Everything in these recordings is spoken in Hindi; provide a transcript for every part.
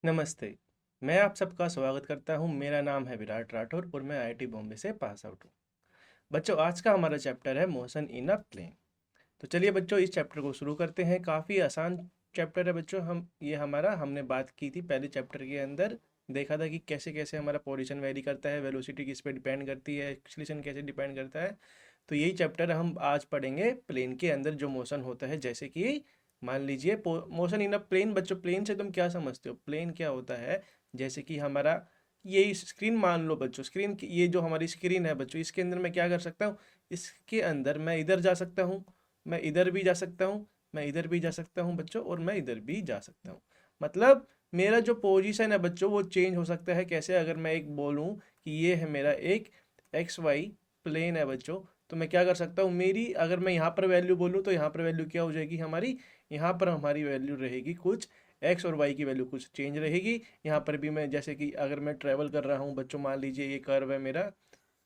नमस्ते। मैं आप सबका स्वागत करता हूँ। मेरा नाम है विराट राठौर और मैं आईआईटी बॉम्बे से पास आउट हूँ। बच्चों, आज का हमारा चैप्टर है मोशन इन अ प्लेन। तो चलिए बच्चों, इस चैप्टर को शुरू करते हैं। काफ़ी आसान चैप्टर है बच्चों। हमने बात की थी पहले चैप्टर के अंदर। देखा था कि कैसे कैसे हमारा पोजीशन वेरी करता है, वेलोसिटी किस पे डिपेंड करती है, एक्सीलरेशन कैसे डिपेंड करता है। तो यही चैप्टर हम आज पढ़ेंगे। प्लेन के अंदर जो मोशन होता है, जैसे कि मान लीजिए मोशन इन अ प्लेन। बच्चों, प्लेन से तुम क्या समझते हो? प्लेन क्या होता है? जैसे कि हमारा ये स्क्रीन मान लो बच्चों। स्क्रीन की ये जो हमारी स्क्रीन है बच्चों, इसके अंदर मैं क्या कर सकता हूँ? इसके अंदर मैं इधर जा सकता हूँ, मैं इधर भी जा सकता हूँ, मैं इधर भी जा सकता हूँ बच्चों, और मैं इधर भी जा सकता हूँ। मतलब मेरा जो पोजीशन है बच्चों वो चेंज हो सकता है। कैसे? अगर मैं एक बोलूँ कि ये है मेरा एक एक्स वाई प्लेन है बच्चों, तो मैं क्या कर सकता हूँ? मेरी अगर मैं यहाँ पर वैल्यू बोलूँ तो यहाँ पर वैल्यू क्या हो जाएगी हमारी? यहाँ पर हमारी वैल्यू रहेगी कुछ एक्स और वाई की वैल्यू कुछ चेंज रहेगी। यहाँ पर भी मैं, जैसे कि अगर मैं ट्रैवल कर रहा हूँ बच्चों, मान लीजिए ये कर्व है मेरा,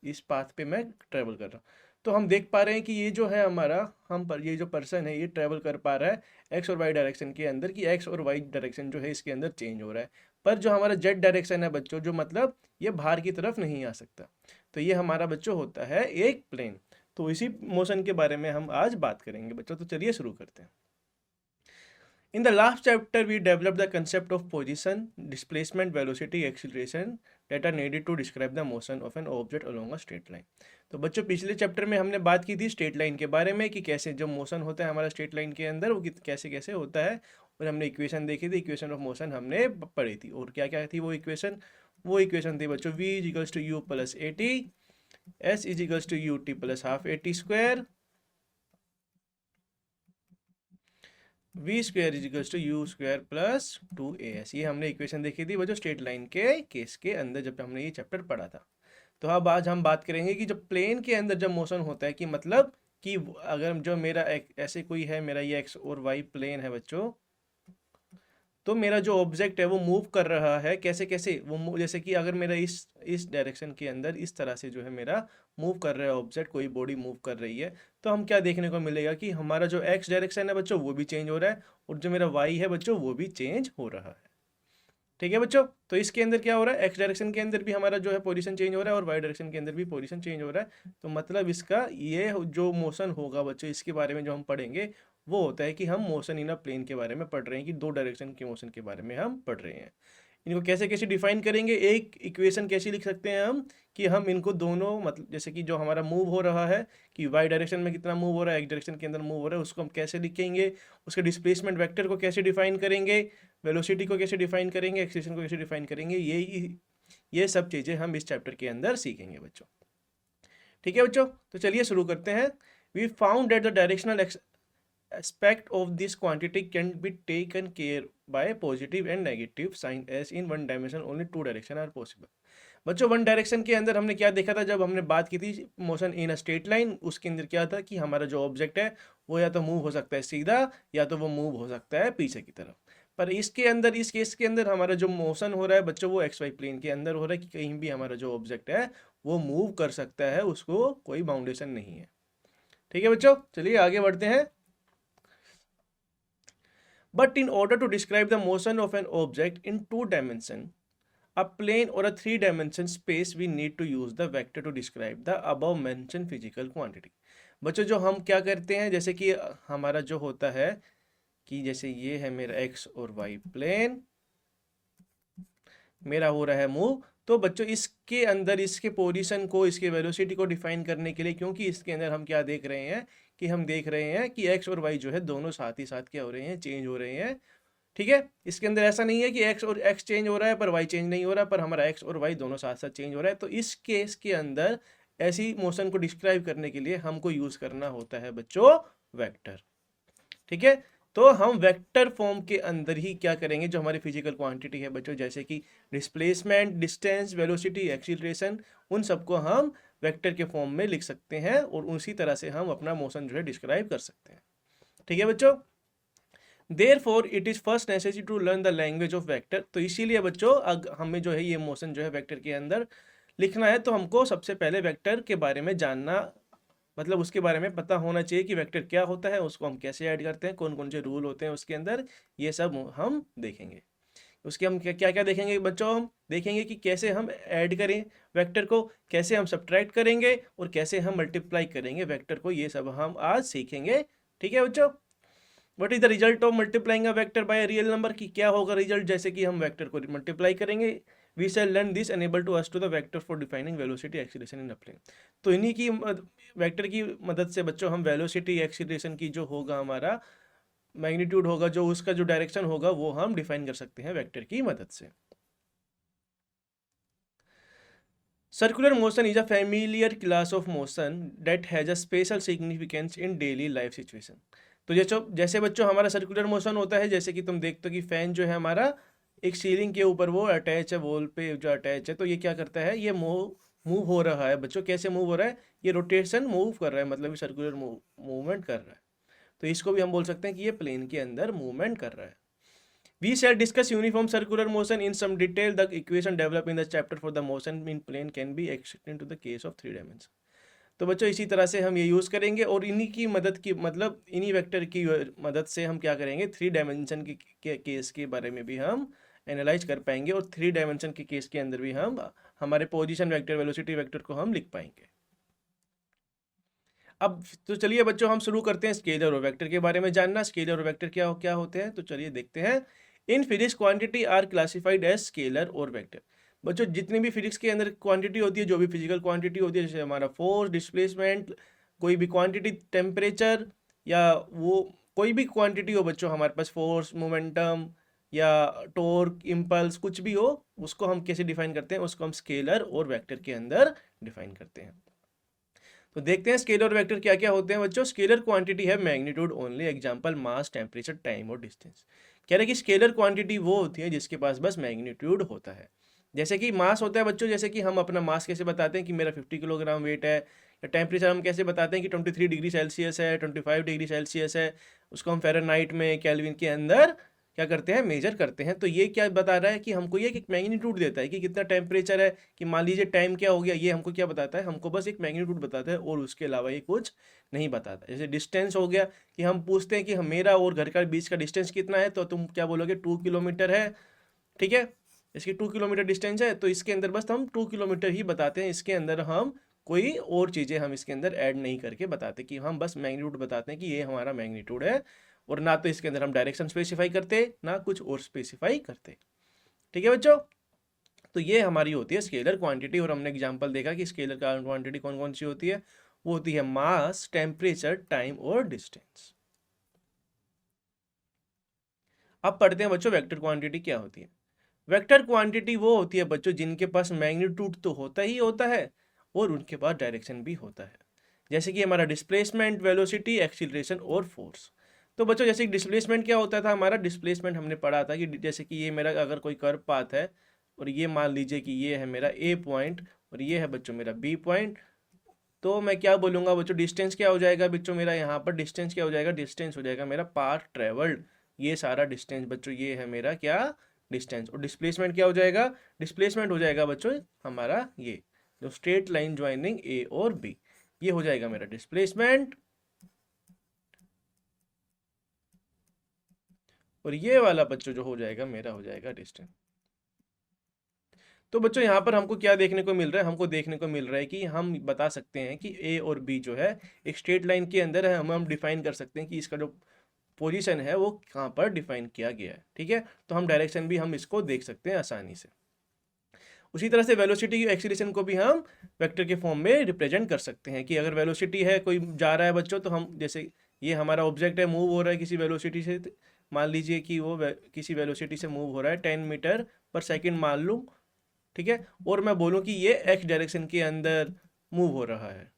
इस पाथ पे मैं ट्रैवल कर रहा हूँ, तो हम देख पा रहे हैं कि ये जो है हमारा, हम पर ये जो पर्सन है ये ट्रैवल कर पा रहा है एक्स और वाई डायरेक्शन के अंदर, कि एक्स और वाई डायरेक्शन जो है इसके अंदर चेंज हो रहा है। पर जो हमारा जेड डायरेक्शन है बच्चों, जो मतलब ये बाहर की तरफ नहीं आ सकता। तो ये हमारा बच्चों होता है एक प्लेन। तो इसी मोशन के बारे में हम आज बात करेंगे बच्चों। तो चलिए शुरू करते हैं। In the last chapter, we developed the concept of position, displacement, velocity, acceleration that are needed to describe the motion of an object along a straight line. तो बच्चों, पिछले चैप्टर में हमने बात की थी स्ट्रेट लाइन के बारे में, कि कैसे जो मोशन होता है हमारा स्ट्रेट लाइन के अंदर वो कैसे कैसे होता है। और हमने इक्वेशन देखी थी, इक्वेशन ऑफ मोशन हमने पढ़ी थी। और क्या क्या थी वो इक्वेशन? वो इक्वेशन थी बच्चों v is equals to U plus A T, S is equals to U T plus half A T square, V square is equals to U square plus 2as। ये हमने इक्वेशन देखी थी वो जो स्ट्रेट लाइन के केस के अंदर जब हमने ये चैप्टर पढ़ा था। तो अब आज हम बात करेंगे कि जब प्लेन के अंदर जब मोशन होता है, कि मतलब कि अगर जो मेरा ऐसे कोई है, मेरा ये एक्स और वाई प्लेन है बच्चों, तो मेरा जो ऑब्जेक्ट है वो मूव कर रहा है। कैसे कैसे वो जैसे कि अगर मेरा इस डायरेक्शन के अंदर इस तरह से जो है मेरा मूव कर रहा है ऑब्जेक्ट, कोई बॉडी मूव कर रही है, तो हम क्या देखने को मिलेगा कि हमारा जो एक्स डायरेक्शन है बच्चों वो भी चेंज हो रहा है, और जो मेरा वाई है बच्चों वो भी चेंज हो रहा है। ठीक है बच्चों? तो इसके अंदर क्या हो रहा है? एक्स डायरेक्शन के अंदर भी हमारा जो है पोजीशन चेंज हो रहा है, और वाई डायरेक्शन के अंदर भी पोजीशन चेंज हो रहा है। तो मतलब इसका ये जो मोशन होगा बच्चों, इसके बारे में जो हम पढ़ेंगे वो होता है कि हम मोशन इन अ प्लेन के बारे में पढ़ रहे हैं, कि दो डायरेक्शन के मोशन के बारे में हम पढ़ रहे हैं। इनको कैसे कैसे डिफाइन करेंगे? एक इक्वेशन कैसे लिख सकते हैं हम, कि हम इनको दोनों, मतलब जैसे कि जो हमारा मूव हो रहा है, कि वाई डायरेक्शन में कितना मूव हो रहा है, एक्स डायरेक्शन के अंदर मूव हो रहा है, उसको हम कैसे लिखेंगे, उसके डिस्प्लेसमेंट वेक्टर को कैसे डिफाइन करेंगे, वेलोसिटी को कैसे डिफाइन करेंगे, एक्सीलरेशन को कैसे डिफाइन करेंगे, ये सब चीज़ें हम इस चैप्टर के अंदर सीखेंगे बच्चों। ठीक है बच्चों? तो चलिए शुरू करते हैं। We found that the directional aspect of this quantity can be taken care by positive and negative sign, as in one dimension only two direction are possible। बच्चों, वन डायरेक्शन के अंदर हमने क्या देखा था जब हमने बात की थी motion in a straight line? उसके अंदर क्या था कि हमारा जो ऑब्जेक्ट है वो या तो मूव हो सकता है सीधा, या तो वो मूव हो सकता है पीछे की तरफ। पर इसके अंदर, इस केस के अंदर हमारा जो मोशन हो रहा है बच्चों वो एक्स वाई प्लेन के अंदर हो रहा है, कि कहीं भी हमारा जो ऑब्जेक्ट है वो मूव कर सकता है, उसको कोई बाउंडेशन नहीं है। ठीक है बच्चों? चलिए आगे बढ़ते हैं। But in order to describe the motion of an object in two dimension, a plane or a three-dimension space, we need to use the vector to describe the above mentioned physical quantity। बच्चों, जो हम क्या करते हैं, जैसे कि हमारा जो होता है कि जैसे ये है मेरा एक्स और वाई प्लेन, मेरा हो रहा है मूव। तो बच्चों, इसके अंदर इसके पोजीशन को, इसके वेलोसिटी को डिफाइन करने के लिए, क्योंकि इसके अंदर हम क्या देख रहे हैं कि हम देख रहे हैं कि एक्स और वाई जो है दोनों साथ ही साथ क्या हो रहे हैं, चेंज हो रहे हैं। ठीक है? इसके अंदर ऐसा नहीं है कि एक्स चेंज हो रहा है पर वाई चेंज नहीं हो रहा, पर हमारा एक्स और वाई दोनों साथ साथ चेंज हो रहा है। तो इस केस के अंदर ऐसी मोशन को डिस्क्राइब करने के लिए हमको यूज करना होता है बच्चों वेक्टर। ठीक है? तो हम वेक्टर फॉर्म के अंदर ही क्या करेंगे, जो हमारी फिजिकल क्वांटिटी है बच्चों, जैसे कि डिस्प्लेसमेंट, डिस्टेंस, वेलोसिटी, एक्सीलरेशन, उन सबको हम वेक्टर के फॉर्म में लिख सकते हैं, और उसी तरह से हम अपना मोशन जो है डिस्क्राइब कर सकते हैं। ठीक है बच्चों? Therefore it is first necessary to learn the language of vector। तो इसीलिए बच्चों हमें जो है ये मोशन जो है वेक्टर के अंदर लिखना है, तो हमको सबसे पहले वेक्टर के बारे में जानना, मतलब उसके बारे में पता होना चाहिए कि वेक्टर क्या होता है, उसको हम कैसे ऐड करते हैं, कौन कौन से रूल होते हैं उसके अंदर, ये सब हम देखेंगे। उसके हम क्या क्या देखेंगे बच्चों, हम देखेंगे कि कैसे हम ऐड करें वेक्टर को, कैसे हम सब्ट्रैक्ट करेंगे और कैसे हम मल्टीप्लाई करेंगे वेक्टर को, ये सब हम आज सीखेंगे। ठीक है बच्चों। What is the result of multiplying a vector by a real number, की क्या होगा रिजल्ट जैसे कि हम वेक्टर को मल्टीप्लाई करेंगे। We shall learn this enable to us to the vector for defining velocity acceleration in a plane. तो इन्हीं की वेक्टर की मदद से बच्चों हम वेलोसिटी एक्सीलरेशन की जो होगा हमारा मैग्नीट्यूड होगा, जो उसका जो डायरेक्शन होगा वो हम डिफाइन कर सकते हैं वेक्टर की मदद से। Circular motion is a familiar class of motion that has a special significance in daily life situation. तो जैसे बच्चों हमारा सर्कुलर मोशन होता है, जैसे कि तुम देखते हो कि फैन जो है हमारा एक सीलिंग के ऊपर वो अटैच है, वॉल पे जो अटैच है, तो ये क्या करता है, ये मूव हो रहा है बच्चों। कैसे मूव हो रहा है, ये रोटेशन मूव कर रहा है, मतलब ये सर्कुलर मूवमेंट कर रहा है। तो इसको भी हम बोल सकते हैं कि ये प्लेन के अंदर मूवमेंट कर रहा है। We shall discuss uniform circular motion in some detail. The equation developed in the chapter for the motion in plane can be extended to the case of 3 dimension. तो बच्चों इसी तरह से हम ये यूज़ करेंगे और इन्हीं की मदद की मतलब इन्हीं वेक्टर की मदद से हम क्या करेंगे, 3 डायमेंशन के केस के बारे में भी हम एनालाइज कर पाएंगे और 3 डायमेंशन के केस के अंदर भी हम हमारे पोजीशन वेक्टर वेलोसिटी वेक्टर को हम लिख पाएंगे। अब तो चलिए बच्चों हम शुरू करते हैं स्केलर और वेक्टर के बारे में जानना। स्केलर और वेक्टर क्या क्या होते हैं, तो चलिए देखते हैं। In physics quantity are classified as scalar और वेक्टर। बच्चों जितनी भी फिजिक्स के अंदर क्वांटिटी होती है, जो भी फिजिकल क्वांटिटी होती है, जैसे हमारा फोर्स, डिस्प्लेसमेंट, कोई भी क्वांटिटी, टेम्परेचर, या वो कोई भी क्वांटिटी हो बच्चों हमारे पास, फोर्स, मोमेंटम या टॉर्क, इम्पल्स, कुछ भी हो, उसको हम कैसे डिफाइन करते हैं, उसको हम स्केलर और वेक्टर के अंदर डिफाइन करते हैं। तो देखते हैं स्केलर और वेक्टर क्या क्या होते हैं बच्चों। स्केलर क्वांटिटी है मैग्नीट्यूड ओनली, एग्जांपल मास, टेम्परेचर, टाइम और डिस्टेंस। कह रहे हैं कि स्केलर क्वांटिटी वो होती है जिसके पास बस मैग्नीट्यूड होता है। जैसे कि मास होता है बच्चों, जैसे कि हम अपना मास कैसे बताते हैं कि मेरा 50 किलोग्राम वेट है, या टेम्परेचर हम कैसे बताते हैं कि 23 डिग्री सेल्सियस है, 25 डिग्री सेल्सियस है, उसको हम फ़ारेनहाइट में, केल्विन के अंदर क्या करते हैं, मेजर करते हैं। तो ये क्या बता रहा है कि हमको ये एक मैग्नीट्यूड देता है कि कितना टेम्परेचर है, कि मान लीजिए टाइम क्या हो गया, ये हमको क्या बताता है, हमको बस एक मैग्नीट्यूड बताता है और उसके अलावा ये कुछ नहीं बताता। जैसे डिस्टेंस हो गया, कि हम पूछते हैं कि मेरा और घर का बीच का डिस्टेंस कितना है, तो तुम क्या बोलोगे, 2 किलोमीटर है। ठीक है, इसकी 2 किलोमीटर डिस्टेंस है, तो इसके अंदर बस हम 2 किलोमीटर ही बताते हैं। इसके अंदर हम कोई और चीज़ें हम इसके अंदर ऐड नहीं करके बताते, कि हम बस मैग्नीट्यूड बताते हैं कि ये हमारा मैग्नीट्यूड है, और ना तो इसके अंदर हम डायरेक्शन स्पेसिफाई करते, ना कुछ और स्पेसिफाई करते। ठीक है बच्चों, तो ये हमारी होती है स्केलर क्वांटिटी। और हमने एग्जांपल देखा कि स्केलर क्वांटिटी कौन कौन सी होती है, वो होती है मास, टेम्परेचर, टाइम और डिस्टेंस। अब पढ़ते हैं बच्चों वेक्टर क्वांटिटी क्या होती है। वेक्टर क्वांटिटी वो होती है बच्चों जिनके पास मैग्नीट्यूड तो होता ही होता है और उनके पास डायरेक्शन भी होता है। जैसे कि हमारा डिस्प्लेसमेंट, वेलोसिटी, एक्सीलरेशन और फोर्स। तो बच्चों जैसे कि डिस्प्लेसमेंट क्या होता था, हमारा डिस्प्लेसमेंट हमने पढ़ा था कि जैसे कि ये मेरा अगर कोई कर्व पाथ है, और ये मान लीजिए कि ये है मेरा ए पॉइंट और ये है बच्चों मेरा बी पॉइंट, तो मैं क्या बोलूँगा बच्चों, डिस्टेंस क्या हो जाएगा बच्चों मेरा, यहाँ पर डिस्टेंस क्या हो जाएगा, डिस्टेंस हो जाएगा मेरा पाथ ट्रेवल्ड। ये सारा डिस्टेंस बच्चों ये है मेरा क्या, डिस्टेंस। और डिस्प्लेसमेंट क्या हो जाएगा, डिस्प्लेसमेंट हो जाएगा बच्चों हमारा ये जो स्ट्रेट लाइन ज्वाइनिंग ए और बी, ये हो जाएगा मेरा डिस्प्लेसमेंट। और ये वाला बच्चों जो हो जाएगा मेरा हो जाएगा डिस्टेंस। तो बच्चों यहाँ पर हमको क्या देखने को मिल रहा है, हमको देखने को मिल रहा है कि हम बता सकते हैं कि ए और बी जो है एक स्ट्रेट लाइन के अंदर है, हम डिफाइन कर सकते हैं कि इसका जो पोजीशन है वो कहाँ पर डिफाइन किया गया है। ठीक है, तो हम डायरेक्शन भी हम इसको देख सकते हैं आसानी से। उसी तरह से वेलोसिटी एक्सीलरेशन को भी हम वेक्टर के फॉर्म में रिप्रेजेंट कर सकते हैं, कि अगर वेलोसिटी है, कोई जा रहा है बच्चों, तो हम जैसे ये हमारा ऑब्जेक्ट है, मूव हो रहा है किसी वेलोसिटी से, मान लीजिए कि वो किसी वेलोसिटी से मूव हो रहा है 10 मीटर पर सेकेंड मान लूँ। ठीक है, और मैं बोलूँ कि ये एक्स डायरेक्शन के अंदर मूव हो रहा है,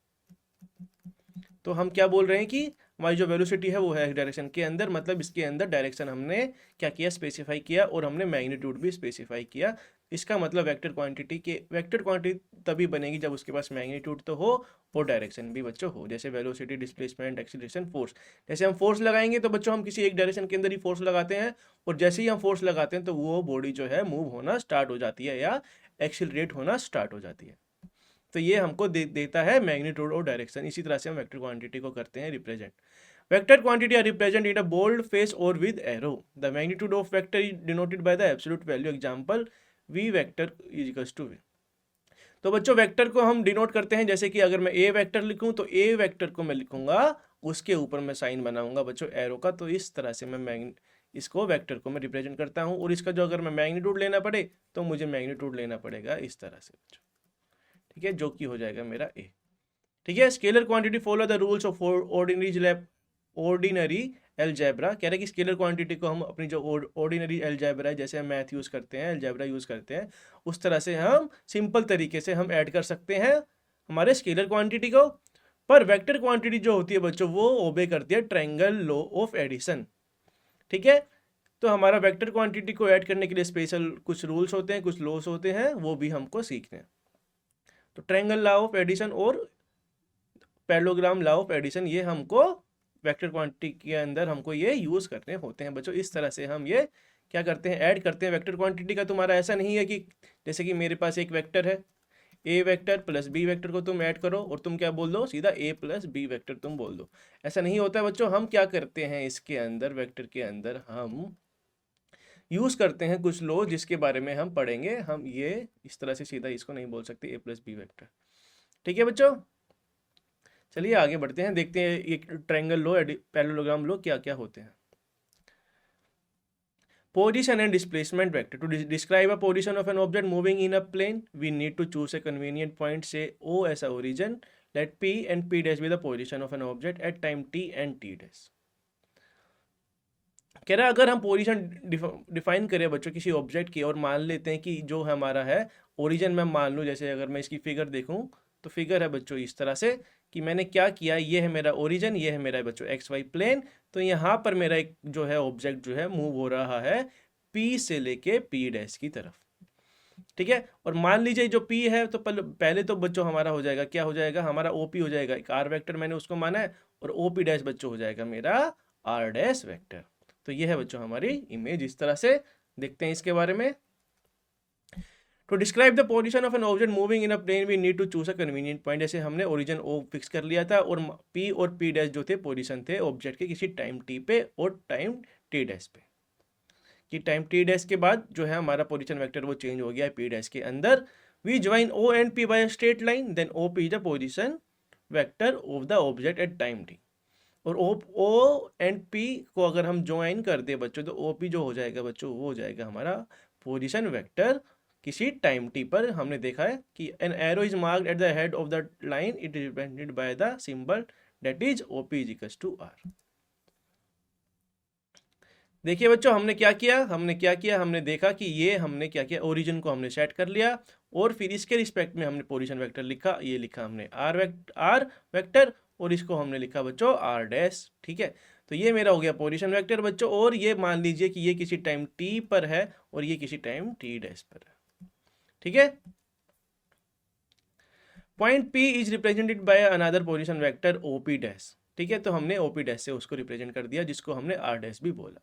तो हम क्या बोल रहे हैं कि हमारी जो वेलोसिटी है वो है एक्स डायरेक्शन के अंदर, मतलब इसके अंदर डायरेक्शन हमने क्या किया, स्पेसिफाई किया, और हमने मैग्नीट्यूड भी स्पेसिफाई किया। इसका मतलब वेक्टर क्वांटिटी तभी बनेगी जब उसके पास मैग्नीट्यूड तो हो और डायरेक्शन भी बच्चों हो, जैसे वेलोसिटी, डिस्प्लेसमेंट, एक्सीलरेशन, फोर्स। जैसे हम फोर्स लगाएंगे तो बच्चों हम किसी एक डायरेक्शन के अंदर ही फोर्स लगाते हैं, और जैसे ही हम फोर्स लगाते हैं तो वो बॉडी जो है मूव होना स्टार्ट हो जाती है या एक्सिलरेट होना स्टार्ट हो जाती है। तो ये हमको देता है मैग्नीट्यूड और डायरेक्शन। इसी तरह से हम वेक्टर क्वांटिटी को करते हैं represent. Vector quantity are represented in a bold face or with arrow. The magnitude of vector is denoted by the absolute value. Example, v vector is equals to v. तो बच्चों वेक्टर को हम डिनोट करते हैं, जैसे कि अगर मैं ए वेक्टर लिखूं तो ए वेक्टर को मैं लिखूंगा, उसके ऊपर मैं साइन बनाऊंगा बच्चों एरो का। तो इस तरह से मैं इसको वेक्टर को मैं रिप्रेजेंट करता हूं। और इसका जो अगर मैं मैग्नीट्यूड लेना पड़े तो मुझे मैग्नीट्यूड लेना पड़ेगा इस तरह से बच्चों, ठीक है, जो कि हो जाएगा मेरा ए। ठीक है, scalar quantity follow the rules of ordinary algebra. कह रहे हैं कि स्केलर क्वांटिटी को हम अपनी जो ऑर्डिनरी एलजेब्रा है, जैसे हम मैथ यूज करते हैं, एलजेब्रा यूज करते हैं, उस तरह से हम सिंपल तरीके से हम ऐड कर सकते हैं हमारे स्केलर क्वांटिटी को। पर वेक्टर क्वांटिटी जो होती है बच्चों वो ओबे करती है ट्रायंगल लॉ ऑफ एडिशन। ठीक है, तो हमारा वेक्टर क्वांटिटी को ऐड करने के लिए स्पेशल कुछ रूल्स होते हैं, कुछ लॉस होते हैं, वो भी हमको सीखने हैं। तो ट्रायंगल लॉ ऑफ एडिशन और पैरेललोग्राम लॉ ऑफ एडिशन ये हमको वेक्टर क्वांटिटी के अंदर हमको ये यूज करने होते हैं बच्चों। इस तरह से हम ये क्या करते हैं, ऐड करते हैं वेक्टर क्वांटिटी का। तुम्हारा ऐसा नहीं है कि जैसे कि मेरे पास एक वेक्टर है, ए वेक्टर प्लस बी वेक्टर को तुम ऐड करो और तुम क्या बोल दो, सीधा ए प्लस बी वेक्टर तुम बोल दो। ऐसा नहीं होता है बच्चों। हम क्या करते हैं, इसके अंदर वेक्टर के अंदर हम यूज करते हैं कुछ लॉ जिसके बारे में हम पढ़ेंगे। हम ये इस तरह से सीधा इसको नहीं बोल सकते ए प्लस बी वेक्टर। ठीक है बच्चों, चलिए आगे बढ़ते हैं, देखते हैं ये ट्रायंगल लो पैरेललोग्राम लो क्या क्या होते हैं। Position and displacement vector. To describe a position of an object moving in a plane, we need to choose a convenient point, say O as a origin. Let P and P dash be the position of an object at time t and t dash. कह रहा है अगर हम पोजीशन डिफाइन करें बच्चों किसी ऑब्जेक्ट की और मान लेते हैं कि जो हमारा है ओरिजिन में मान लूँ, जैसे अगर मैं इसकी फिगर देखूं तो फिगर है बच्चों इस तरह से कि मैंने क्या किया, ये है मेरा ओरिजिन, ये है मेरा बच्चों एक्स वाई प्लेन। तो यहाँ पर मेरा एक जो है ऑब्जेक्ट जो है मूव हो रहा है पी से लेके पी डैश की तरफ। ठीक है, और मान लीजिए जो पी है तो पहले तो बच्चों हमारा हो जाएगा, क्या हो जाएगा, हमारा ओपी हो जाएगा, एक आर वेक्टर मैंने उसको माना है, और ओपी डैश बच्चों हो जाएगा मेरा आर डैश वेक्टर। तो ये है बच्चों हमारी इमेज, इस तरह से देखते हैं इसके बारे में। To describe the position of an object moving in a plane, we need to choose a convenient point. जैसे हमने ओरिजिन ओ फिक्स कर लिया था और P और P डैश जो थे पोजीशन थे ऑब्जेक्ट के किसी टाइम t पे और टाइम t डैश पे, कि टाइम t डैश के बाद जो है हमारा पोजीशन वेक्टर वो चेंज हो गया है P डैश के अंदर। We join O and P by a straight line, then OP is the position vector of the object at time t. और O and P को अगर हम ज्वाइन कर दे बच्चों तो OP जो हो जाएगा बच्चों वो हो जाएगा हमारा पोजीशन वेक्टर किसी टाइम टी पर। हमने देखा है कि an arrow is marked at the head of the line, it is represented by the symbol that is OP is equals to R। देखिए बच्चों हमने क्या किया, हमने देखा कि ये हमने क्या किया, ओरिजिन को हमने सेट कर लिया और फिर इसके रिस्पेक्ट में हमने पोजीशन वेक्टर लिखा, ये लिखा हमने आर वेक्टर और इसको हमने लिखा बच्चों आर डैश। ठीक है, तो ये मेरा हो गया पोजीशन वेक्टर बच्चों। और ये मान लीजिए कि ये किसी टाइम t पर है और ये किसी टाइम t डैश पर है। ठीक है, point P is represented by another position vector OP dash. ठीक है, तो हमने OP डैश से उसको रिप्रेजेंट कर दिया जिसको हमने R डैश भी बोला।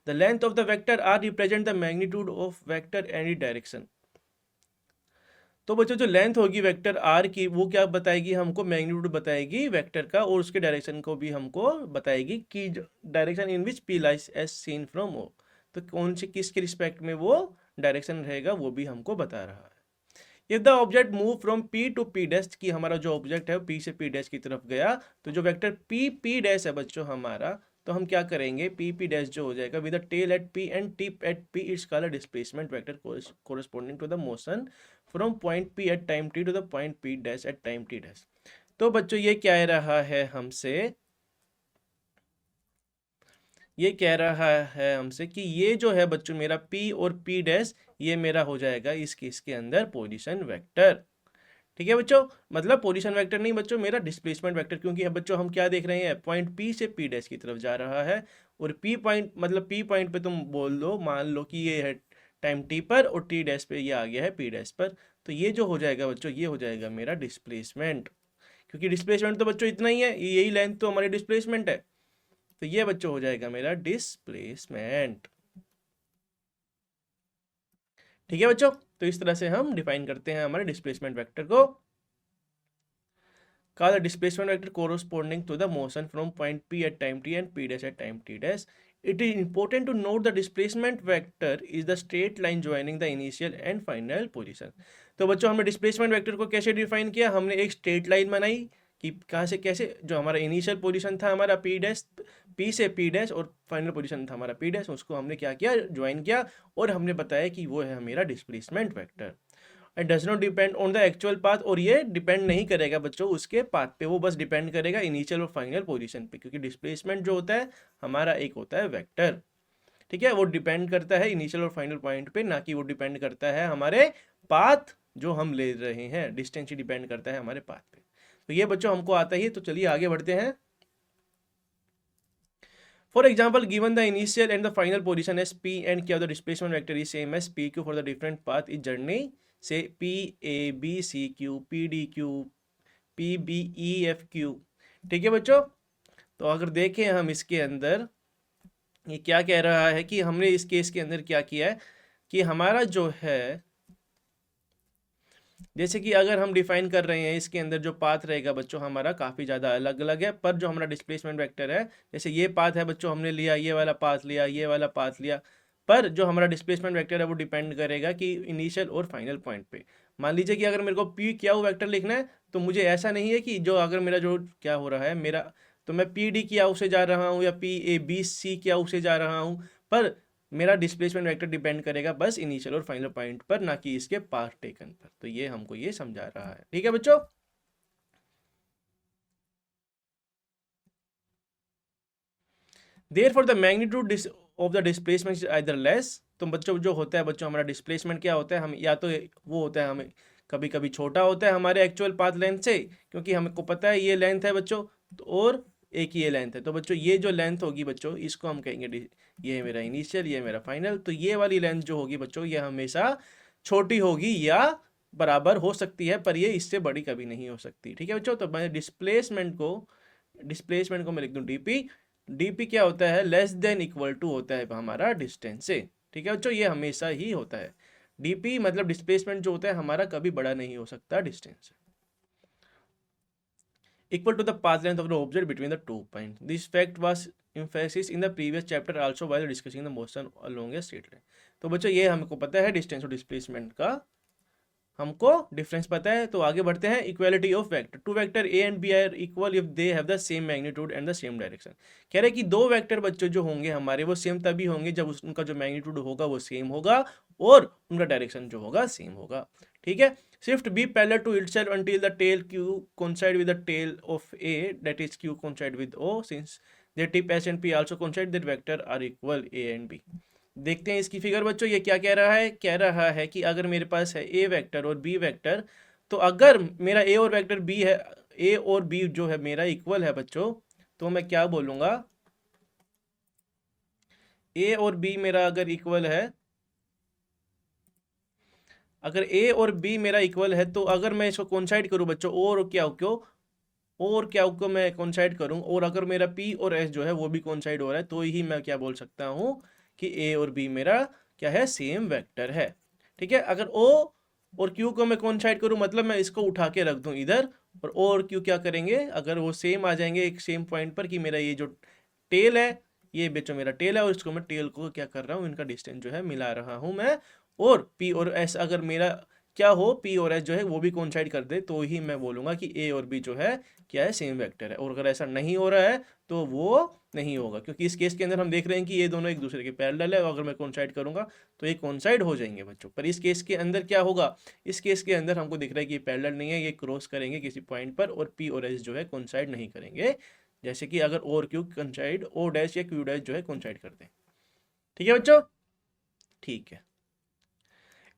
The length of the vector R represent the magnitude of vector any direction. तो बच्चों जो लेंथ होगी वेक्टर R की वो क्या बताएगी, हमको मैग्नीट्यूड बताएगी वेक्टर का और उसके डायरेक्शन को भी हमको बताएगी कि direction in which P lies as seen from O। तो कौन से किसके रिस्पेक्ट में वो डायरेक्शन रहेगा वो भी हमको बता रहा है। If the object move from P to P dash, की हमारा जो ऑब्जेक्ट है P से P डैश की तरफ गया, तो जो वेक्टर P डैश है बच्चों हमारा, तो हम क्या करेंगे P डैश जो हो जाएगा with the tail at P and tip at P, it's called displacement vector corresponding to the motion from point P at time t to the point P dash at time t dash. तो बच्चों ये क्या रहा है हमसे, ये कह रहा है हमसे कि ये जो है बच्चों मेरा P और P डैश ये मेरा हो जाएगा इस केस के अंदर पोजीशन वेक्टर। ठीक है बच्चों, मतलब पोजीशन वेक्टर नहीं बच्चों, मेरा डिस्प्लेसमेंट वेक्टर, क्योंकि बच्चों हम क्या देख रहे हैं, पॉइंट P से P डैश की तरफ जा रहा है और P पॉइंट मतलब P पॉइंट पे तुम बोल दो, मान लो कि ये है टाइम t पर और T डैश पे ये आ गया है P डैश पर। तो ये जो हो जाएगा बच्चों ये हो जाएगा मेरा डिस्प्लेसमेंट, क्योंकि डिस्प्लेसमेंट तो बच्चों इतना ही है, यही लेंथ तो हमारी डिस्प्लेसमेंट है। तो ये बच्चों हो जाएगा मेरा डिस्प्लेसमेंट। ठीक है बच्चों, तो इस तरह से हम डिफाइन करते हैं हमारे डिस्प्लेसमेंट वेक्टर को। call the displacement vector corresponding to the motion from point P at time t and P dash at time t dash. It is important to note the displacement vector is the straight line joining the initial and final position. तो बच्चों हमने डिस्प्लेसमेंट वेक्टर को कैसे डिफाइन किया, हमने एक स्ट्रेट लाइन बनाई कि कहाँ से कैसे, जो हमारा इनिशियल पोजीशन था हमारा पी डैश, पी से पी डैश, और फाइनल पोजीशन था हमारा पी डैश, उसको हमने क्या किया, ज्वाइन किया, और हमने बताया कि वो है मेरा displacement vector. It does not depend on the actual path, और ये डिपेंड नहीं करेगा बच्चों उसके पाथ पे, वो बस डिपेंड करेगा इनिशियल और फाइनल पोजीशन पे, क्योंकि डिस्प्लेसमेंट जो होता है हमारा एक होता है वेक्टर. ठीक है, वो डिपेंड करता है इनिशियल और फाइनल पॉइंट पे, ना कि वो डिपेंड करता है हमारे पाथ जो हम ले रहे हैं, डिस्टेंस ही डिपेंड करता है हमारे पाथ पे. तो ये बच्चों हमको आता ही है. तो चलिए आगे बढ़ते हैं. For example, given the initial and the final position as P and Q, the displacement vector is same as PQ for the different path is journey, say P A B C Q P D Q P B E F Q. ठीक है बच्चों, तो अगर देखें हम इसके अंदर ये क्या कह रहा है कि हमने इस केस के अंदर क्या किया है कि हमारा जो है, जैसे कि अगर हम डिफाइन कर रहे हैं इसके अंदर जो पाथ रहेगा बच्चों हमारा काफ़ी ज़्यादा अलग अलग है, पर जो हमारा डिस्प्लेसमेंट वेक्टर है, जैसे ये पाथ है बच्चों, हमने लिया ये वाला पाथ लिया, ये वाला पाथ लिया, पर जो हमारा डिस्प्लेसमेंट वेक्टर है वो डिपेंड करेगा कि इनिशियल और फाइनल पॉइंट पे. मान लीजिए कि अगर मेरे को पी क्या हो वेक्टर लिखना है, तो मुझे ऐसा नहीं है कि जो अगर मेरा जो क्या हो रहा है मेरा, तो मैं पी डी क्या उसे जा रहा हूँ या पी ए बी सी क्या उसे जा रहा हूँ, पर मेरा डिस्प्लेसमेंट वेक्टर डिपेंड करेगा बस इनिशियल और फाइनल पॉइंट पर, ना कि इसके पाथ टेकन पर. तो ये हमको ये समझा रहा है. ठीक है बच्चों. Therefore the magnitude of the displacement is either less. तो बच्चों जो होता है बच्चों हमारा डिस्प्लेसमेंट क्या होता है, हम या तो वो होता है हमें कभी कभी छोटा होता है हमारे एक्चुअल पाथ लेंथ से, क्योंकि हमको पता है ये लेंथ है बच्चों, और एक ये लेंथ है. तो बच्चों ये जो लेंथ होगी बच्चों इसको हम कहेंगे ये है मेरा इनिशियल, ये है मेरा फाइनल. तो ये वाली लेंथ जो होगी बच्चों ये हमेशा छोटी होगी या बराबर हो सकती है, पर ये इससे बड़ी कभी नहीं हो सकती. ठीक है बच्चों. तो मैं डिस्प्लेसमेंट को मैं लिख दूँ डीपी. डीपी क्या होता है, लेस देन इक्वल टू होता है हमारा डिस्टेंस से. ठीक है बच्चों, ये हमेशा ही होता है. डीपी मतलब डिस्प्लेसमेंट जो होता है हमारा कभी बड़ा नहीं हो सकता डिस्टेंस से. Equal to the path length of the object between the 2 points. This fact was emphasized in the previous chapter also while discussing the motion along a straight line. तो बच्चों ये हमको पता है डिस्टेंस और डिस्प्लेसमेंट का हमको डिफरेंस पता है. तो आगे बढ़ते हैं. Equality of vector. Two vector A and B are equal if they have the same magnitude and the same direction. कह रहे कि दो वेक्टर बच्चों जो होंगे हमारे वो सेम तभी होंगे जब उनका जो मैग्नीट्यूड होगा वो सेम होगा और उनका डायरेक्शन जो होगा सेम होगा. ठीक है. Shift B parallel to itself until the tail Q coincide with the tail of A, that is Q coincide with O. Since their tip S and P also coincide, their vector are equal A and B. देखते हैं इसकी फिगर बच्चों. ये क्या कह रहा है, कह रहा है कि अगर मेरे पास है A वेक्टर और B वेक्टर, तो अगर मेरा A और वेक्टर B है, A और B जो है मेरा इक्वल है बच्चों, तो मैं क्या बोलूँगा, A और B मेरा अगर इक्वल है, अगर ए और बी मेरा इक्वल है, तो अगर मैं इसको कोइंसाइड करूं बच्चों और क्या को मैं कोइंसाइड करूं, और अगर मेरा पी और एस जो है वो भी कोइंसाइड हो रहा है, तो ही मैं क्या बोल सकता हूं कि ए और बी मेरा क्या है, सेम वेक्टर है. ठीक है. अगर ओ और क्यू को मैं कोइंसाइड करूं, मतलब मैं इसको उठा के रख दूं इधर, और ओ और क्यू क्या करेंगे, अगर वो सेम आ जाएंगे एक सेम पॉइंट पर, कि मेरा ये जो टेल है ये बच्चों मेरा टेल है, और इसको मैं टेल को क्या कर रहा हूँ, इनका डिस्टेंस जो है मिला रहा हूँ मैं, और पी और एस अगर मेरा क्या हो, पी और एस जो है वो भी कोइंसाइड कर दे, तो ही मैं बोलूँगा कि ए और बी जो है क्या है, सेम वेक्टर है. और अगर ऐसा नहीं हो रहा है तो वो नहीं होगा, क्योंकि इस केस के अंदर हम देख रहे हैं कि ये दोनों एक दूसरे के पैरेलल है, और अगर मैं कोइंसाइड करूँगा तो ये कोइंसाइड हो जाएंगे बच्चों. पर इस केस के अंदर क्या होगा, इस केस के अंदर हमको दिख रहा है कि ये पैरेलल नहीं है, ये क्रॉस करेंगे किसी पॉइंट पर, और पी और एस जो है कोइंसाइड नहीं करेंगे, जैसे कि अगर ओ और क्यू कोइंसाइड, ओ डैश या क्यू डैश जो है कोइंसाइड करते हैं. ठीक है बच्चों. ठीक है.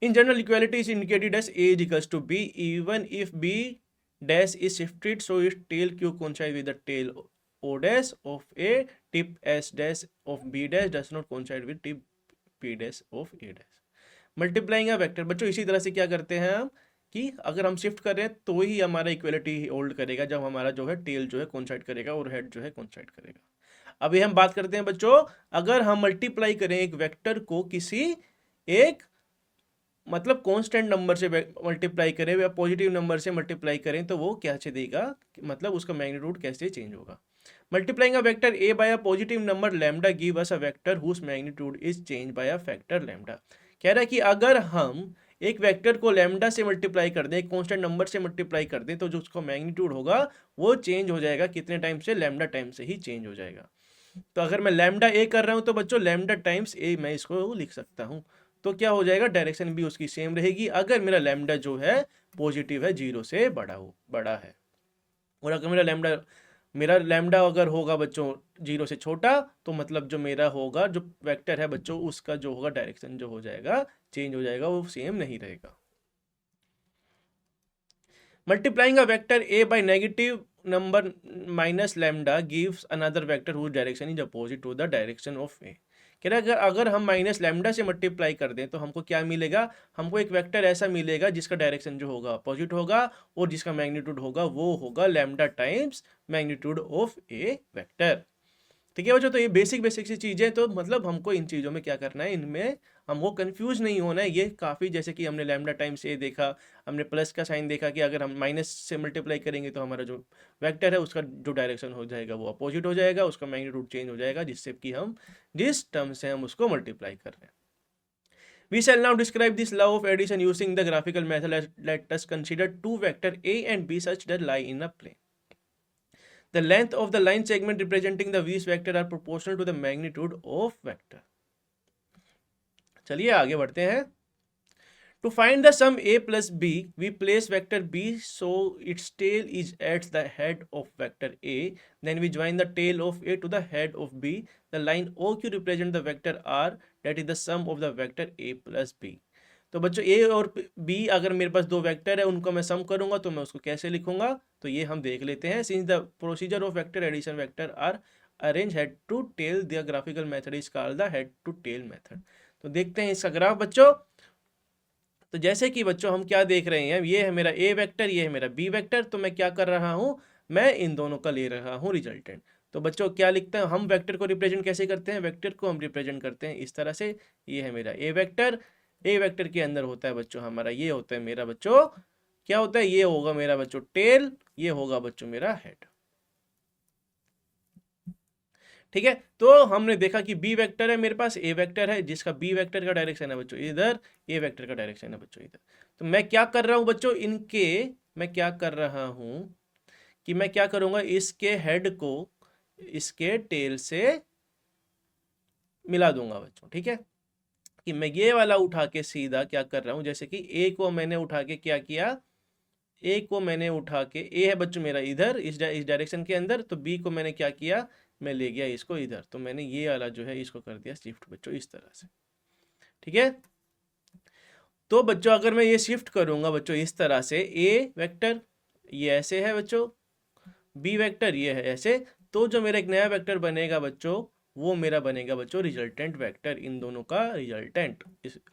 In general, equality is indicated as A is equals to B, even if B dash is shifted, so its tail Q coincide with the tail O dash of A. Tip S dash of B dash does not coincide with tip P dash of A dash. Multiplying a vector. बच्चों इसी तरह से क्या करते हैं हम कि अगर हम शिफ्ट करें तो ही हमारा इक्वलिटी होल्ड करेगा, जब हमारा जो है टेल जो है कोइंसाइड करेगा और हेड जो है कोइंसाइड करेगा. अभी हम बात करते हैं बच्चों, अगर हम मल्टीप्लाई करें एक वेक्टर को किसी एक मतलब कांस्टेंट नंबर से मल्टीप्लाई करें या पॉजिटिव नंबर से मल्टीप्लाई करें तो वो क्या देगा, मतलब उसका मैग्नीट्यूड कैसे चेंज होगा। Multiplying a vector A by a positive number lambda give us a vector whose magnitude is change by a factor lambda. कह रहा है कि अगर हम एक वेक्टर को लैम्डा से मल्टीप्लाई कर दें, एक कांस्टेंट नंबर से मल्टीप्लाई कर दें, तो जो उसका मैग्नीट्यूड होगा वो चेंज हो जाएगा, कितने टाइम से, लैम्डा टाइम से ही चेंज हो जाएगा। तो अगर मैं लैम्डा ए कर रहा हूं तो बच्चों लैम्डा टाइम्स ए मैं इसको लिख सकता हूं। तो क्या हो जाएगा, डायरेक्शन भी उसकी सेम रहेगी अगर मेरा लैम्डा जो है पॉजिटिव है, 0 से बड़ा है। और अगर मेरा लैम्डा अगर होगा बच्चों 0 से छोटा, तो मतलब जो मेरा होगा जो वेक्टर है बच्चों, उसका जो होगा डायरेक्शन जो हो जाएगा, चेंज हो जाएगा, वो सेम नहीं रहेगा। Multiplying a vector a by negative number minus lambda gives another vector whose direction is opposite to the direction of a। कह रहा है अगर हम माइनस लैम्डा से मल्टीप्लाई कर दें तो हमको क्या मिलेगा, हमको एक वेक्टर ऐसा मिलेगा जिसका डायरेक्शन जो होगा अपोजिट होगा और जिसका मैग्नीट्यूड होगा वो होगा lambda times magnitude of A vector. ठीक है बच्चों, तो ये बेसिक बेसिक सी चीज़ें, तो मतलब हमको इन चीज़ों में क्या करना है, इनमें हमको कंफ्यूज नहीं होना है। ये काफ़ी, जैसे कि हमने लैम्डा टाइम्स ए देखा, हमने प्लस का साइन देखा कि अगर हम माइनस से मल्टीप्लाई करेंगे तो हमारा जो वेक्टर है उसका जो डायरेक्शन हो जाएगा वो अपोजिट हो जाएगा, उसका मैग्नीट्यूड चेंज हो जाएगा, जिससे कि हम जिस टर्म से हम उसको मल्टीप्लाई कर रहे हैं। We shall now describe this law of addition using the graphical method. Let us consider two vector A and B such that lie in a plane. The length of the line segment representing the these vector are proportional to the magnitude of vector. चलिए आगे बढ़ते हैं। To find the sum a plus b, we place vector b so its tail is at the head of vector a. Then we join the tail of a to the head of b. The line OQ represents the vector r, that is the sum of the vector a plus b. तो बच्चों a और b अगर मेरे पास दो वेक्टर है, उनको मैं सम करूंगा तो मैं उसको कैसे लिखूंगा, तो ये हम देख लेते हैं। Since the procedure of vector addition vector are arrange head to tail, the graphical method is called the head to tail method. तो देखते हैं इसका ग्राफ बच्चों। तो जैसे कि बच्चों हम क्या देख रहे हैं, ये है मेरा ए वेक्टर, ये है मेरा बी वेक्टर, तो मैं क्या कर रहा हूं, मैं इन दोनों का ले रहा हूं रिजल्टेंट। तो बच्चों क्या लिखते हैं हम, वेक्टर को रिप्रेजेंट कैसे करते हैं, वेक्टर को हम रिप्रेजेंट करते हैं इस तरह से। ये है मेरा ए वेक्टर, ए वेक्टर के अंदर होता है बच्चों हमारा, ये होता है मेरा बच्चों, क्या होता है, ये होगा मेरा बच्चों टेल, ये होगा बच्चों मेरा हेड। ठीक है, तो हमने देखा कि बी वेक्टर है मेरे पास, ए वेक्टर है जिसका बी वेक्टर का डायरेक्शन है बच्चों इधर, ए वेक्टर का डायरेक्शन है बच्चों इधर। तो मैं क्या कर रहा हूं बच्चों, मैं क्या कर रहा हूं कि मैं क्या करूंगा, इसके हेड को इसके टेल से मिला दूंगा बच्चों। ठीक है, कि मैं ये वाला उठा के सीधा क्या कर रहा हूं, जैसे कि ए को मैंने उठा के क्या किया, ए को मैंने उठा के, ए है बच्चों मेरा इधर इस डायरेक्शन के अंदर, तो बी को मैंने क्या किया, मैं ले गया इसको इधर, तो मैंने ये वाला जो है इसको कर दिया शिफ्ट बच्चों इस तरह से। ठीक है, तो बच्चों अगर मैं ये शिफ्ट करूंगा बच्चों इस तरह से, ए वेक्टर ये ऐसे है बच्चों, बी वेक्टर ये है ऐसे, तो जो मेरा एक नया वेक्टर बनेगा बच्चों वो मेरा बनेगा बच्चों रिजल्टेंट वेक्टर, इन दोनों का रिजल्टेंट।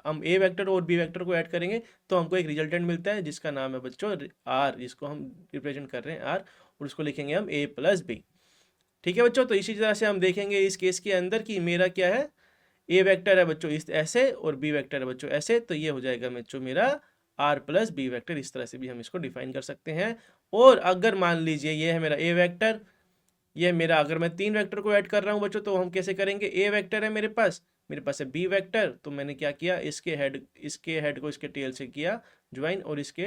हम ए वेक्टर और बी वेक्टर को ऐड करेंगे तो हमको एक रिजल्टेंट मिलता है जिसका नाम है बच्चों आर, जिसको हम रिप्रेजेंट कर रहे हैं आर, और उसको लिखेंगे हम ए प्लस बी। ठीक है बच्चों, तो इसी तरह से हम देखेंगे इस केस के अंदर कि मेरा क्या है, ए वेक्टर है बच्चों इस ऐसे और बी वेक्टर है बच्चों ऐसे, तो ये हो जाएगा बच्चों मेरा आर प्लस बी वेक्टर, इस तरह से भी हम इसको डिफाइन कर सकते हैं। और अगर मान लीजिए ये है मेरा ए वेक्टर, ये मेरा, अगर मैं तीन वेक्टर को ऐड कर रहा हूँ बच्चों तो हम कैसे करेंगे, ए वेक्टर है मेरे पास है बी वेक्टर, तो मैंने क्या किया, इसके हेड को इसके टेल से किया ज्वाइन, और इसके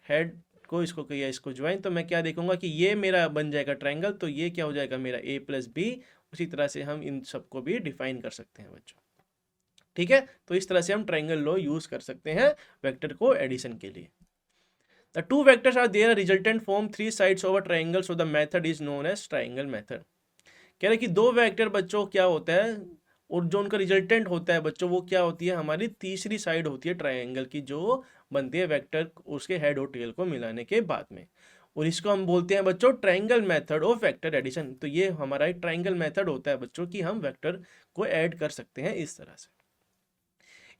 हेड को इसको किया इसको ज्वाइन, तो मैं क्या देखूंगा कि ये मेरा बन जाएगा ट्रायंगल, तो ये क्या हो जाएगा मेरा ए प्लस बी। उसी तरह से हम इन सबको भी डिफाइन कर सकते हैं बच्चों। ठीक है, तो इस तरह से हम ट्रायंगल लॉ यूज कर सकते हैं वेक्टर को एडिशन के लिए। The two vectors are there resultant form three sides of a triangle, so the method is known as triangle method। कह रहे कि दो वेक्टर बच्चों क्या होता है, और जो उनका रिजल्टेंट होता है बच्चों वो क्या होती है, हमारी तीसरी साइड होती है ट्रायंगल की, जो बनती है वेक्टर उसके हेड और टेल को मिलाने के बाद में, और इसको हम बोलते हैं बच्चों triangle method of vector addition. तो ये हमारा एक ट्रायंगल मेथड होता है बच्चों कि हम वेक्टर को ऐड कर सकते हैं इस तरह से।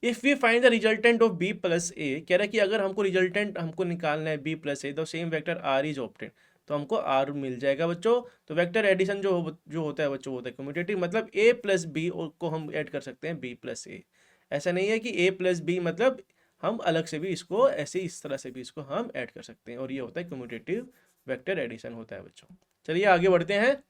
If we find the resultant of B plus A, कह रहा है कि अगर हमको रिजल्टेंट हमको निकालना है B plus A, the same vector R is obtain, तो हमको आर मिल जाएगा बच्चों। तो वेक्टर एडिशन जो होता है बच्चों, होता है कम्यूटेटिव, मतलब ए प्लस बी को हम ऐड कर सकते हैं बी प्लस ए, ऐसा नहीं है कि a प्लस बी, मतलब हम अलग से भी इसको ऐसे इस तरह से भी इसको हम ऐड कर सकते हैं, और ये होता है कम्यूटेटिव वेक्टर एडिशन होता है बच्चों। चलिए आगे बढ़ते हैं।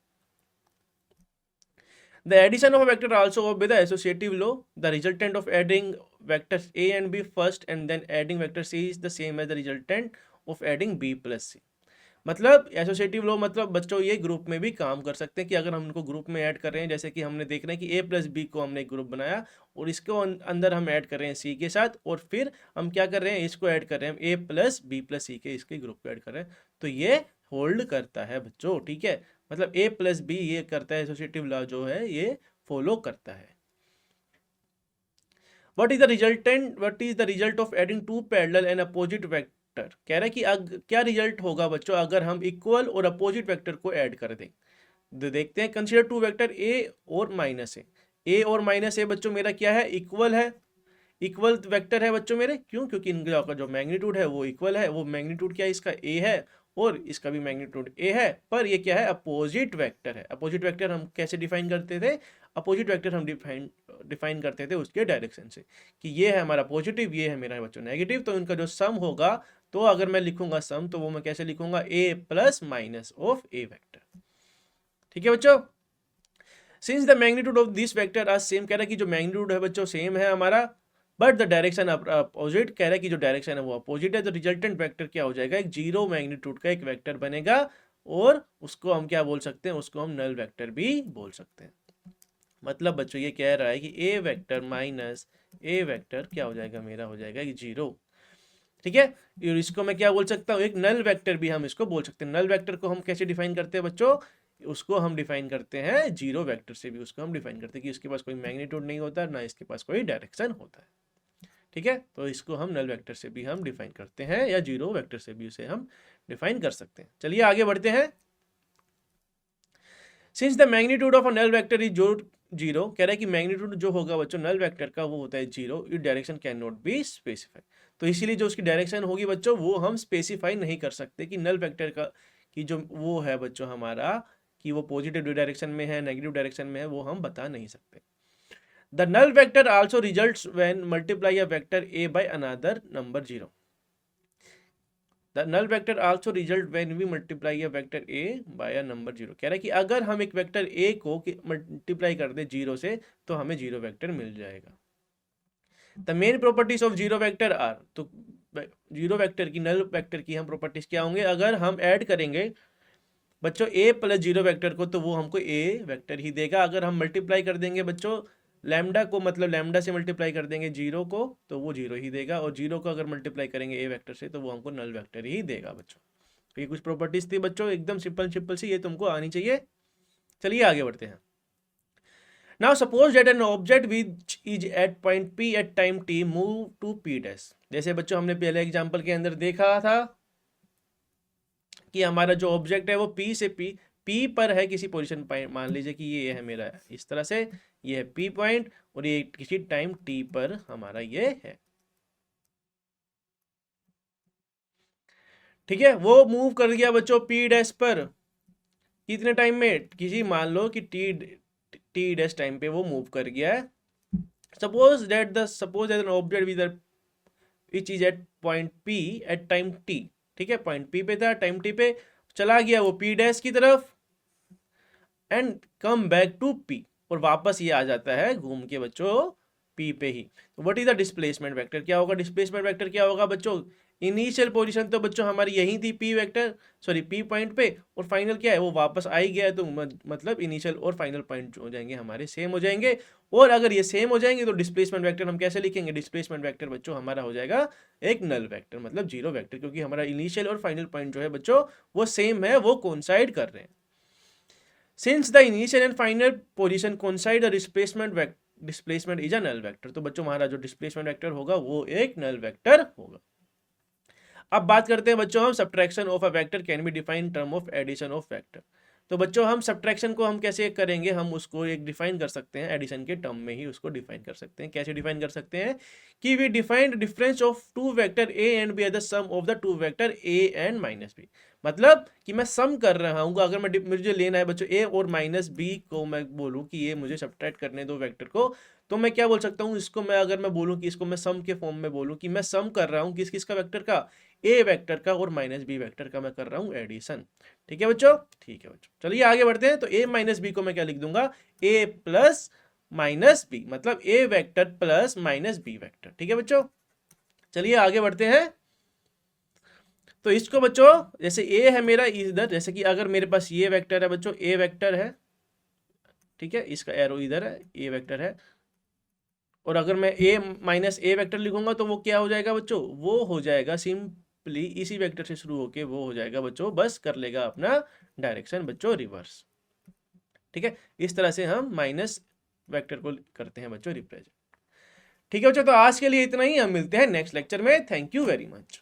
The addition of a vector also obey the associative law. The resultant of adding vectors a and b first and then adding vector c is the same as the resultant of adding b plus c. मतलब एसोसिएटिव लॉ मतलब बच्चों ये ग्रुप में भी काम कर सकते हैं कि अगर हम इनको ग्रुप में ऐड कर रहे हैं, जैसे कि हमने देख रहे हैं कि ए प्लस बी को हमने एक ग्रुप बनाया और इसको अंदर हम ऐड कर रहे हैं सी के साथ, और फिर हम क्या कर रहे हैं, इसको ऐड कर रहे हैं ए प्लस बी प्लस सी के, इसके ग्रुप को ऐड कर रहे हैं, तो ये होल्ड करता है बच्चों। ठीक है, मतलब ए प्लस बी ये करता है, एसोसिएटिव लॉ जो है ये फॉलो करता है। What is the result of adding two parallel and opposite vector? कह रहा है कि क्या रिजल्ट होगा बच्चों अगर हम इक्वल और अपोजिट वेक्टर को ऐड कर दें। तो देखते हैं, कंसीडर टू वेक्टर ए और माइनस ए और माइनस ए बच्चों मेरा क्या है, इक्वल है, इक्वल वेक्टर है बच्चों मेरे। क्यों? क्योंकि इनका जो मैग्नीट्यूड है वो इक्वल है। वो मैग्नीट्यूड क्या है, इसका ए है और इसका भी मैग्नीट्यूड ए है, पर ये क्या है, अपोजिट वेक्टर है। अपोजिट वेक्टर हम कैसे डिफाइन करते थे, अपोजिट वेक्टर हम डिफाइन करते थे उसके डायरेक्शन से, कि ये है हमारा पॉजिटिव, ये है मेरा बच्चों नेगेटिव। तो इनका जो सम होगा, तो अगर मैं लिखूंगा सम, तो वो मैं कैसे लिखूंगा, A plus minus of A vector. ठीक है बच्चों, since the magnitude of this vector are same, कह रहा है कि जो मैग्नीट्यूड है बच्चों सेम है हमारा, बट द डायरेक्शन अपोजिट, कह रहा है कि जो डायरेक्शन है वो अपोजिट है, तो रिजल्टेंट वेक्टर क्या हो जाएगा, एक जीरो मैग्नीट्यूड का एक वेक्टर बनेगा, और उसको हम क्या बोल सकते हैं, उसको हम नल वेक्टर भी बोल सकते हैं। मतलब बच्चों ये कह रहा है कि ए वेक्टर माइनस ए वेक्टर क्या हो जाएगा, मेरा हो जाएगा जीरो। ठीक है, और इसको मैं क्या बोल सकता हूँ, एक नल वेक्टर भी हम इसको बोल सकते हैं। नल वेक्टर को हम कैसे डिफाइन करते हैं बच्चों, उसको हम डिफाइन करते हैं जीरो वेक्टर से भी, उसको हम डिफाइन करते हैं कि उसके पास कोई मैग्नीट्यूड नहीं होता, ना इसके पास कोई डायरेक्शन होता है। ठीक है, तो इसको हम नल वेक्टर से भी हम डिफाइन करते हैं, या जीरो वेक्टर से भी उसे हम डिफाइन कर सकते हैं। चलिए आगे बढ़ते हैं। Since the magnitude of a null vector is zero, कह रहा है कि मैग्नीट्यूड जो होगा बच्चों नल वेक्टर का वो होता है zero, it direction can not be specify. तो इसीलिए जो उसकी डायरेक्शन होगी बच्चों वो हम स्पेसिफाई नहीं कर सकते कि नल वेक्टर का कि जो वो है बच्चों हमारा, कि वो पॉजिटिव डायरेक्शन में है, नेगेटिव डायरेक्शन में है, वो हम बता नहीं सकते। The null vector also results when multiply a vector A by another number zero. The null vector also result when we multiply a vector a by a number zero। कह रहा है कि अगर हम एक वेक्टर a को मल्टीप्लाई कर दे जीरो से, तो हमें जीरो वेक्टर मिल जाएगा। The main properties of zero vector are, तो जीरो वेक्टर की, नल वेक्टर की हम प्रॉपर्टीज क्या होंगे, अगर हम ऐड करेंगे बच्चों a प्लस जीरो वेक्टर को, तो वो हमको a वेक्टर ही देगा। अगर हम मल्टीप्लाई कर देंगे बच्चों लैम्डा को, मतलब लैम्डा से मल्टीप्लाई कर देंगे जीरो को, तो वो जीरो ही देगा, और जीरो को अगर मल्टीप्लाई करेंगे ए वेक्टर से, तो वो हमको नल वेक्टर ही देगा बच्चों। तो ये कुछ प्रॉपर्टीज थी बच्चों, एकदम सिंपल सिंपल सी, ये तुमको आनी चाहिए। चलिए आगे बढ़ते हैं। Now suppose that an object which is at point P at time t move to P dash. जैसे बच्चों हमने पहले एग्जाम्पल के अंदर देखा था कि हमारा जो ऑब्जेक्ट है वो पी से पी पर है किसी पोजीशन पर, मान लीजिए कि ये है मेरा इस तरह से, ये है पी पॉइंट, और ये किसी टाइम टी पर हमारा ये है। ठीक है, वो मूव कर गया बच्चों पी डैश पर, कितने टाइम में, किसी मान लो कि टी डैश टाइम पे वो मूव कर गया है। Suppose that an object with which is at point P at time t. ठीक है, पॉइंट पी पे था, टाइम टी पे चला गया वो पी डैश की तरफ, and come back to P, और वापस ये आ जाता है घूम के बच्चों पी पे ही। तो what is the displacement vector, क्या होगा, डिस्प्लेसमेंट वेक्टर क्या होगा बच्चों, इनिशियल पोजीशन तो बच्चों हमारी यही थी P vector, sorry P point पे, और फाइनल क्या है, वो वापस आ ही गया है, तो मतलब इनिशियल और फाइनल पॉइंट हो जाएंगे हमारे सेम हो जाएंगे। और अगर ये सेम हो जाएंगे तो डिस्प्लेसमेंट वेक्टर हम कैसे लिखेंगे, डिस्प्लेसमेंट वेक्टर बच्चों हमारा हो जाएगा एक नल वेक्टर, मतलब जीरो वेक्टर, क्योंकि हमारा इनिशियल और फाइनल पॉइंट जो है बच्चों वो सेम है, वो कोइंसाइड कर रहे हैं। Since the initial and final position coincide, the displacement is a null vector। तो बच्चों हमारा जो डिस्प्लेसमेंट वेक्टर होगा वो एक नल वेक्टर होगा। अब बात करते हैं बच्चों हम subtraction of a vector can be define term of addition of vector. तो बच्चों हम सब्ट्रैक्शन को हम कैसे करेंगे, हम उसको एक डिफाइन कर सकते हैं एडिशन के टर्म में ही, उसको डिफाइन कर सकते हैं। कैसे डिफाइन कर सकते हैं कि we define difference of two vector A and B are the sum of the two vector A and minus B. मतलब कि मैं सम कर रहा हूँ। अगर मुझे लेना है बच्चों ए और माइनस बी को, मैं बोलूँ कि ये मुझे सब्ट्रैक्ट करने दो वेक्टर को, तो मैं क्या बोल सकता हूँ इसको, मैं अगर मैं बोलूँ कि इसको मैं सम के फॉर्म में बोलूँ कि मैं सम कर रहा हूँ किस किस का वेक्टर का, ए वेक्टर का और माइनस बी वेक्टर का मैं कर रहा हूँ एडिशन। ठीक है बच्चों, ठीक है बच्चों, चलिए आगे बढ़ते हैं। तो ए माइनस बी को मैं क्या लिख दूंगा, ए प्लस माइनस बी, मतलब A vector plus minus B vector. ठीक है बच्चों, चलिए आगे बढ़ते हैं। तो इसको बच्चों, जैसे ए है मेरा इधर, जैसे कि अगर मेरे पास ये वेक्टर है बच्चों, ए वेक्टर है, ठीक है, इसका एरो इधर है, ए वेक्टर है, और अगर मैं ए माइनस ए वेक्टर लिखूंगा तो वो क्या हो जाएगा बच्चों, वो हो जाएगा सिंपली इसी वेक्टर से शुरू होके वो हो जाएगा बच्चों, बस कर लेगा अपना डायरेक्शन बच्चों रिवर्स। ठीक है, इस तरह से हम माइनस वेक्टर को करते हैं बच्चों रिप्रेजेंट। ठीक है बच्चों, तो आज के लिए इतना ही, हम मिलते हैं नेक्स्ट लेक्चर में। Thank you very much.